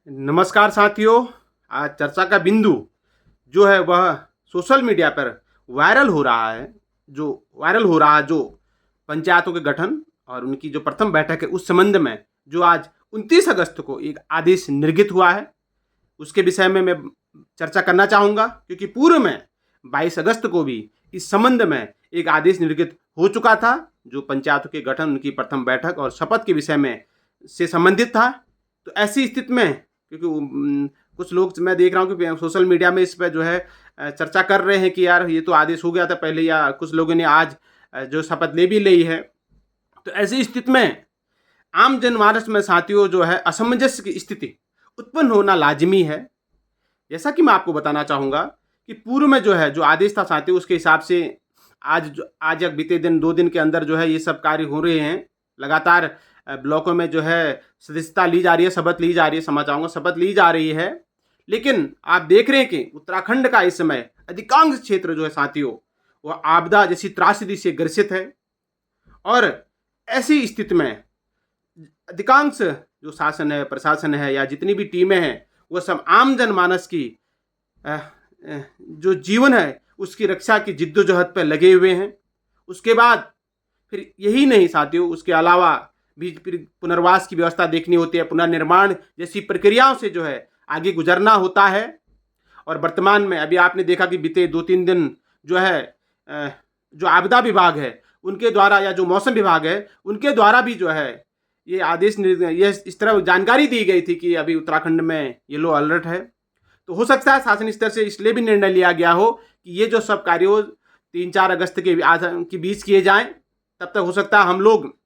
नमस्कार साथियों। आज चर्चा का बिंदु जो है वह सोशल मीडिया पर वायरल हो रहा है जो पंचायतों के गठन और उनकी जो प्रथम बैठक है उस संबंध में जो आज 29 अगस्त को एक आदेश निर्गत हुआ है उसके विषय में मैं चर्चा करना चाहूँगा, क्योंकि पूर्व में 22 अगस्त को भी इस संबंध में एक आदेश निर्गत हो चुका था जो पंचायतों के गठन, उनकी प्रथम बैठक और शपथ के विषय में से संबंधित था। तो ऐसी स्थिति में क्योंकि कुछ लोग मैं देख रहा हूँ कि सोशल मीडिया में इस पर जो है चर्चा कर रहे हैं कि यार ये तो आदेश हो गया था पहले, या कुछ लोगों ने आज जो शपथ ले भी ली है। तो ऐसी स्थिति में आम जनमानस में साथियों जो है असमंजस की स्थिति उत्पन्न होना लाजमी है। जैसा कि मैं आपको बताना चाहूँगा कि पूर्व में जो आदेश था साथियों, उसके हिसाब से आज या बीते दिन 2 दिन के अंदर जो है ये सब कार्य हो रहे हैं। लगातार ब्लॉकों में जो है सदस्यता ली जा रही है, शपथ ली जा रही है, समझ आऊँगा शपथ ली जा रही है। लेकिन आप देख रहे हैं कि उत्तराखंड का इस समय अधिकांश क्षेत्र जो है साथियों वह आपदा जैसी त्रासदी से ग्रसित है। और ऐसी स्थिति में अधिकांश जो शासन है, प्रशासन है या जितनी भी टीमें हैं वो सब आम जनमानस की जो जीवन है उसकी रक्षा की जिद्दोजहद पर लगे हुए हैं। उसके बाद फिर यही नहीं साथियों, उसके अलावा भी फिर पुनर्वास की व्यवस्था देखनी होती है, पुनर्निर्माण जैसी प्रक्रियाओं से जो है आगे गुजरना होता है। और वर्तमान में अभी आपने देखा कि बीते 2-3 दिन जो है जो आपदा विभाग है उनके द्वारा या जो मौसम विभाग है उनके द्वारा भी जो है ये ये इस तरह जानकारी दी गई थी कि अभी उत्तराखंड में येलो अलर्ट है। तो हो सकता है शासन स्तर से इसलिए भी निर्णय लिया गया हो कि ये जो सब कार्य 3-4 अगस्त के बीच किए जाएं, तब तक हो सकता है हम लोग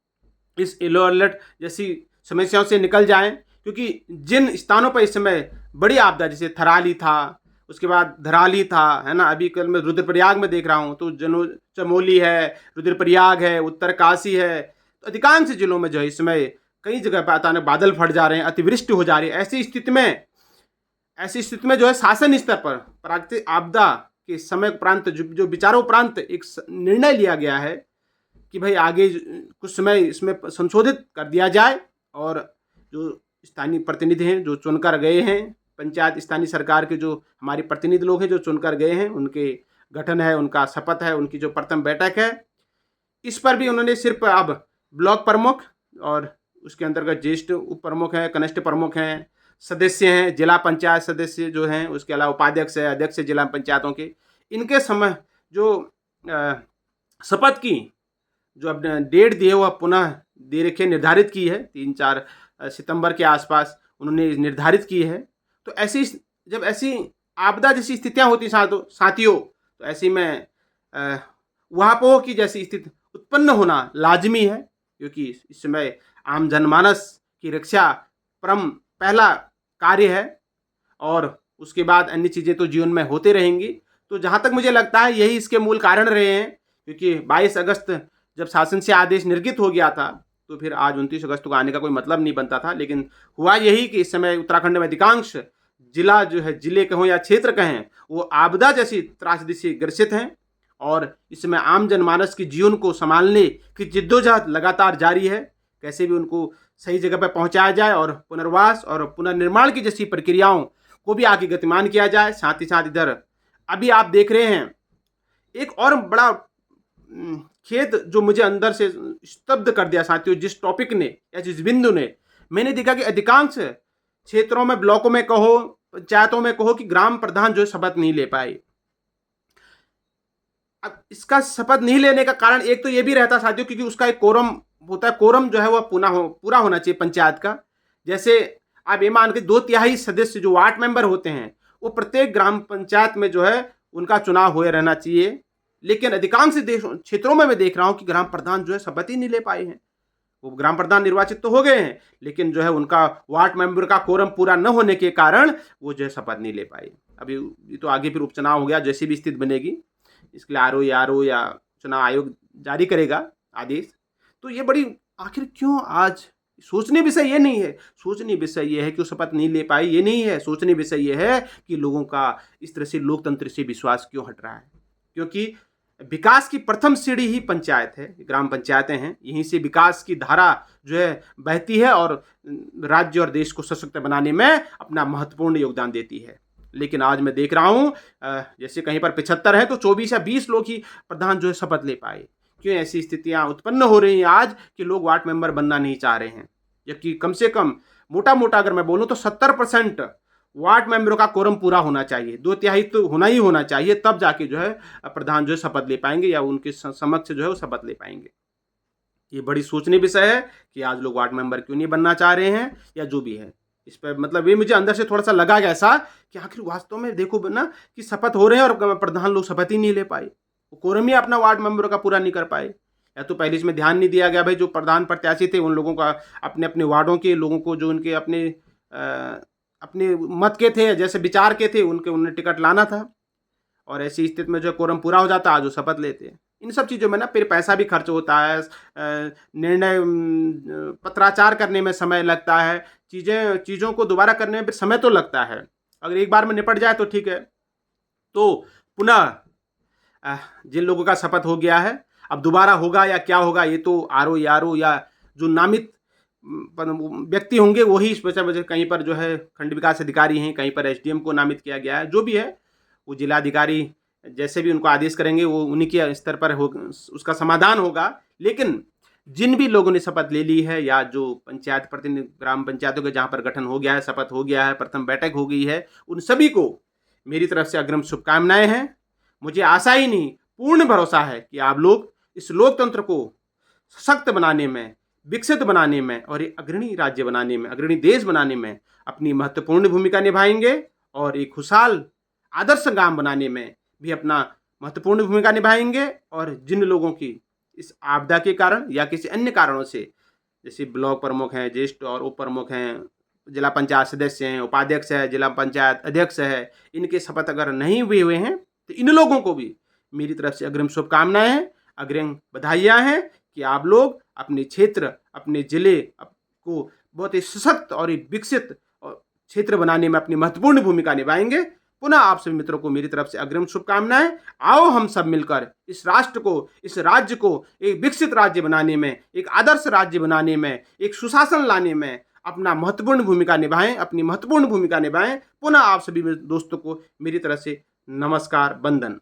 इस येलो अलर्ट जैसी समस्याओं से निकल जाएं। क्योंकि जिन स्थानों पर इस समय बड़ी आपदा, जैसे थराली था, उसके बाद धराली था, है ना, अभी कल मैं रुद्रप्रयाग में देख रहा हूँ तो चमोली है, रुद्रप्रयाग है, उत्तरकाशी है, तो अधिकांश जिलों में जो है इस समय कई जगह पर अचानक बादल फट जा रहे हैं, अतिवृष्टि हो जा रही है। ऐसी स्थिति में जो है शासन स्तर पर प्राकृतिक आपदा के समय उपरांत जो विचारों उपरांत एक निर्णय लिया गया है कि भाई आगे कुछ समय इसमें संशोधित कर दिया जाए। और जो स्थानीय प्रतिनिधि हैं जो चुनकर गए हैं, पंचायत स्थानीय सरकार के जो हमारे प्रतिनिधि लोग हैं जो चुनकर गए हैं, उनके गठन है, उनका शपथ है, उनकी जो प्रथम बैठक है, इस पर भी उन्होंने सिर्फ अब ब्लॉक प्रमुख और उसके अंतर्गत ज्येष्ठ उप प्रमुख हैं, कनिष्ठ प्रमुख हैं, सदस्य हैं, जिला पंचायत सदस्य जो हैं, उसके अलावा उपाध्यक्ष है, अध्यक्ष जिला पंचायतों के, इनके समय जो शपथ की जो अब डेट दी है वह पुनः दे रखे निर्धारित की है, 3-4 सितंबर के आसपास उन्होंने निर्धारित की है। तो जब ऐसी आपदा जैसी स्थितियां होती साथियों, तो ऐसी में वहापोह की जैसी स्थिति उत्पन्न होना लाजमी है, क्योंकि इस समय आम जनमानस की रक्षा परम पहला कार्य है और उसके बाद अन्य चीज़ें तो जीवन में होते रहेंगी। तो जहाँ तक मुझे लगता है यही इसके मूल कारण रहे हैं, क्योंकि 22 अगस्त जब शासन से आदेश निर्गत हो गया था तो फिर आज 29 अगस्त को आने का कोई मतलब नहीं बनता था। लेकिन हुआ यही कि इस समय उत्तराखंड में अधिकांश जिला जो है, जिले कहें या क्षेत्र कहें, वो आपदा जैसी त्रासदी से ग्रसित हैं। और इस समय आम जनमानस के जीवन को संभालने की जिद्दोजहद लगातार जारी है, कैसे भी उनको सही जगह पर पहुंचाया जाए और पुनर्वास और पुनर्निर्माण की जैसी प्रक्रियाओं को भी आगे गतिमान किया जाए। साथ ही साथ इधर अभी आप देख रहे हैं एक और बड़ा खेद जो मुझे अंदर से स्तब्ध कर दिया साथियों, जिस टॉपिक ने या जिस बिंदु ने मैंने देखा कि अधिकांश क्षेत्रों में, ब्लॉकों में कहो, पंचायतों में कहो, कि ग्राम प्रधान जो है शपथ नहीं ले पाए। अब इसका शपथ नहीं लेने का कारण एक तो ये भी रहता साथियों, क्योंकि उसका एक कोरम होता है, कोरम जो है वह पूरा होना चाहिए पंचायत का। जैसे आप ये मान के 2/3 सदस्य जो वार्ड मेंबर होते हैं वो प्रत्येक ग्राम पंचायत में जो है उनका चुनाव हुए रहना चाहिए। लेकिन अधिकांश क्षेत्रों में मैं देख रहा हूँ कि ग्राम प्रधान जो है शपथ ही नहीं ले पाए हैं। वो ग्राम प्रधान निर्वाचित तो हो गए हैं, लेकिन जो है उनका वार्ड मेंबर का कोरम पूरा न होने के कारण वो जो है शपथ नहीं ले पाए। अभी तो आगे फिर उपचुनाव हो गया, जैसी भी स्थिति बनेगी इसके लिए आरओ या चुनाव आयोग जारी करेगा आदेश। तो ये बड़ी आखिर क्यों आज सोचने विषय ये नहीं है, सोचने विषय ये है कि वो शपथ नहीं ले पाए, ये नहीं है। सोचने विषय ये है कि लोगों का इस तरह से लोकतंत्र से विश्वास क्यों हट रहा है। क्योंकि विकास की प्रथम सीढ़ी ही पंचायत है, ग्राम पंचायतें हैं। यहीं से विकास की धारा जो है बहती है और राज्य और देश को सशक्त बनाने में अपना महत्वपूर्ण योगदान देती है। लेकिन आज मैं देख रहा हूँ जैसे कहीं पर 75 है तो 24 या 20 लोग ही प्रधान जो है शपथ ले पाए। क्यों ऐसी स्थितियां उत्पन्न हो रही हैं आज कि लोग वार्ड मेंबर बनना नहीं चाह रहे हैं, जबकि कम से कम मोटा मोटा अगर मैं बोलूँ तो 70% वार्ड मेंबरों का कोरम पूरा होना चाहिए, 2/3 तो होना ही होना चाहिए, तब जाके जो है प्रधान जो है शपथ ले पाएंगे या उनके समक्ष जो है वो शपथ ले पाएंगे। ये बड़ी सोचनीय विषय है कि आज लोग वार्ड मेंबर क्यों नहीं बनना चाह रहे हैं या जो भी है इस पर, मतलब ये मुझे अंदर से थोड़ा सा लगा ऐसा कि आखिर वास्तव में देखो ना कि शपथ हो रहे हैं और प्रधान लोग शपथ ही नहीं ले पाए, कोरम ही अपना वार्ड मेंबरों का पूरा नहीं कर पाए। या तो पहले इसमें ध्यान नहीं दिया गया भाई जो प्रधान प्रत्याशी थे उन लोगों का अपने अपने वार्डों के लोगों को जो उनके अपने मत के थे जैसे विचार के थे उन्हें टिकट लाना था, और ऐसी स्थिति में जो कोरम पूरा हो जाता आज वो शपथ लेते हैं। इन सब चीज़ों में ना फिर पैसा भी खर्च होता है, निर्णय पत्राचार करने में समय लगता है, चीज़ों को दोबारा करने में समय तो लगता है। अगर एक बार में निपट जाए तो ठीक है, तो पुनः जिन लोगों का शपथ हो गया है अब दोबारा होगा या क्या होगा ये तो आरओ या जो नामित व्यक्ति होंगे वही इस वजह कहीं पर जो है खंड विकास अधिकारी हैं, कहीं पर एसडीएम को नामित किया गया है, जो भी है वो जिलाधिकारी जैसे भी उनको आदेश करेंगे वो उन्हीं के स्तर पर हो उसका समाधान होगा। लेकिन जिन भी लोगों ने शपथ ले ली है या जो पंचायत प्रतिनिधि ग्राम पंचायतों के जहाँ पर गठन हो गया है, शपथ हो गया है, प्रथम बैठक हो गई है, उन सभी को मेरी तरफ से अग्रिम शुभकामनाएं हैं। मुझे आशा ही नहीं पूर्ण भरोसा है कि आप लोग इस लोकतंत्र को सशक्त बनाने में, विकसित बनाने में और एक अग्रणी राज्य बनाने में, अग्रणी देश बनाने में अपनी महत्वपूर्ण भूमिका निभाएंगे और एक खुशहाल आदर्श गांव बनाने में भी अपना महत्वपूर्ण भूमिका निभाएंगे। और जिन लोगों की इस आपदा के कारण या किसी अन्य कारणों से, जैसे ब्लॉक प्रमुख हैं, ज्येष्ठ और उप प्रमुख हैं, जिला पंचायत सदस्य हैं, उपाध्यक्ष है, जिला पंचायत अध्यक्ष है, इनके शपथ अगर नहीं हुए हुए हैं तो इन लोगों को भी मेरी तरफ से अग्रिम शुभकामनाएं हैं, अग्रिम बधाइयाँ हैं कि आप लोग अपने क्षेत्र, अपने जिले को बहुत ही सशक्त और विकसित क्षेत्र बनाने में अपनी महत्वपूर्ण भूमिका निभाएंगे। पुनः आप सभी मित्रों को मेरी तरफ से अग्रिम शुभकामनाएं। आओ हम सब मिलकर इस राष्ट्र को, इस राज्य को एक विकसित राज्य बनाने में, एक आदर्श राज्य बनाने में, एक सुशासन लाने में अपना महत्वपूर्ण भूमिका निभाएं, अपनी महत्वपूर्ण भूमिका निभाएं। पुनः आप सभी दोस्तों को मेरी तरफ से नमस्कार, वंदन।